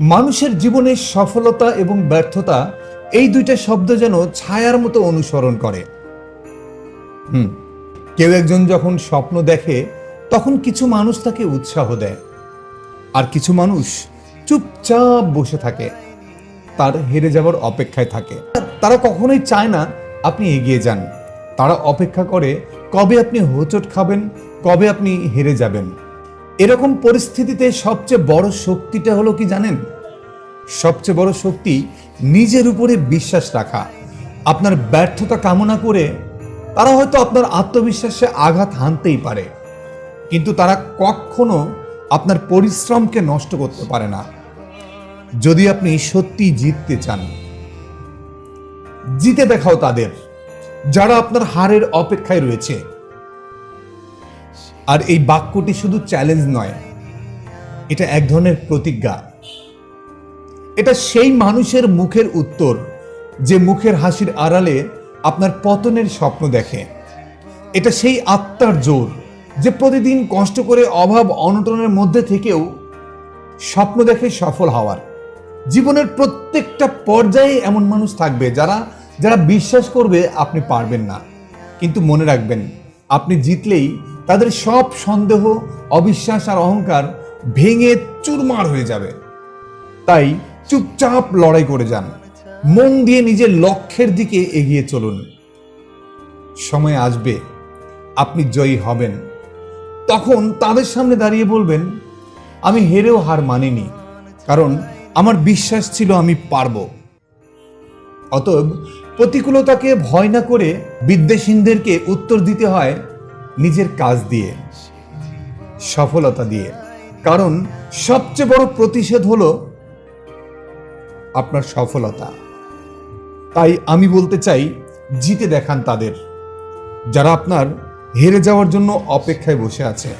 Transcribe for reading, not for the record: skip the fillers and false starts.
মানুষের জীবনে সফলতা এবং ব্যর্থতা এই দুইটা শব্দ যেন ছায়ার মতো অনুসরণ করে। কেউ একজন যখন স্বপ্ন দেখে তখন কিছু মানুষ তাকে উৎসাহ দেয়, আর কিছু মানুষ চুপচাপ বসে থাকে, তার হেরে যাওয়ার অপেক্ষায় থাকে। তারা কখনোই চায় না আপনি এগিয়ে যান। তারা অপেক্ষা করে কবে আপনি হোঁচট খাবেন, কবে আপনি হেরে যাবেন। এরকম পরিস্থিতিতে সবচেয়ে বড় শক্তিটা হলো কি জানেন? সবচেয়ে বড় শক্তি নিজের উপরে বিশ্বাস রাখা। আপনার ব্যর্থতা কামনা করে তারা হয়তো আপনার আত্মবিশ্বাসে আঘাত হানতেই পারে, কিন্তু তারা কখনো আপনার পরিশ্রমকে নষ্ট করতে পারে না। যদি আপনি সত্যি জিততে চান, জিতে দেখাও তাদের যারা আপনার হারের অপেক্ষায় রয়েছে। আর এই বাক্যটি শুধু চ্যালেঞ্জ নয়, এটা এক ধরনের প্রতিজ্ঞা। এটা সেই মানুষের মুখের উত্তর যে মুখের হাসির আড়ালে আপনার পতনের স্বপ্ন দেখে। এটা সেই আত্মার জোর যে প্রতিদিন কষ্ট করে অভাব অনটনের মধ্যে থেকেও স্বপ্ন দেখে সফল হওয়ার। জীবনের প্রত্যেকটা পর্যায়ে এমন মানুষ থাকবে যারা যারা বিশ্বাস করবে আপনি পারবেন না, কিন্তু মনে রাখবেন আপনি জিতলেই তাদের সব সন্দেহ, অবিশ্বাস আর অহংকার ভেঙে চুরমার হয়ে যাবে। তাই চুপচাপ লড়াই করে যান, মন দিয়ে নিজের লক্ষ্যের দিকে এগিয়ে চলুন। সময় আসবে আপনি জয়ী হবেন, তখন তাদের সামনে দাঁড়িয়ে বলবেন, আমি হেরেও হার মানিনি, কারণ আমার বিশ্বাস ছিল আমি পারবো। অতএব প্রতিকূলতাকে ভয় না করে বিদ্বেষীনদেরকে উত্তর দিতে হয় নিজের কাজ দিয়ে, সফলতা দিয়ে। কারণ সবচেয়ে বড় প্রতিষেধ হলো আপনার সফলতা। তাই আমি বলতে চাই, জিতে দেখান তাদের যারা আপনার হেরে যাওয়ার জন্য অপেক্ষায় বসে আছে।